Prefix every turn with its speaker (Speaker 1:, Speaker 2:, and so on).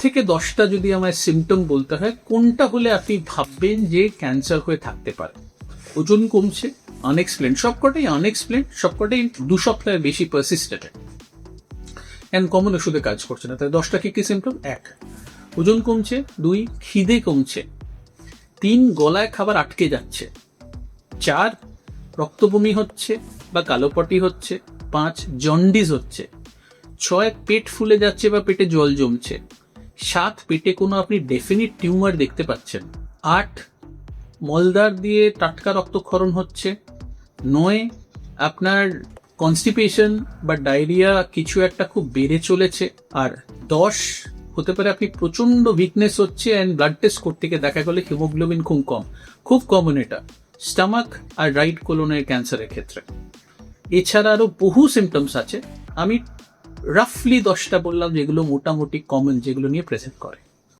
Speaker 1: থেকে 10টা যদি আমায় সিমটম বলতে হয়, কোনটা হলে আপনি ভাববেন যে ক্যান্সার হয়ে থাকতে পারে? ওজন কমছে, আনএক্সপ্লেন, সবকটাই আনএক্সপ্লেন, সবকটাই 2 সপ্তাহের বেশি পারসিস্টেন্ট অ্যান্ড কমন ওষুধে কাজ করছে না। তাই 10টা কি সিমটম? 1, ওজন কমছে। 2, খিদে কমছে। 3, গলায় খাবার আটকে যাচ্ছে। 4, রক্তবমি হচ্ছে বা কালোপটি হচ্ছে। 5, জন্ডিস হচ্ছে। 6, পেট ফুলে যাচ্ছে বা পেটে জল জমছে। 7, পেটে কোনো আপনি ডেফিনিট টিউমার দেখতে পাচ্ছেন। 8, মলদ্বার দিয়ে টাটকা রক্তক্ষরণ হচ্ছে। 9, আপনার কনস্টিপেশন বা ডায়রিয়া কিছু একটা খুব বেড়ে চলেছে। আর 10, হতে পারে আপনি প্রচন্ড উইকনেস হচ্ছে অ্যান্ড ব্লাড টেস্ট করতে গিয়ে দেখা গেলে হিমোগ্লোবিন খুব কমন এটা স্টামাক আর রাইট কোলনের ক্যান্সারের ক্ষেত্রে। এছাড়া আরো বহু সিমটমস আছে, আমি রাফলি 10টা বললাম যেগুলো মোটামুটি কমন, যেগুলো নিয়ে প্রেজেন্ট করে।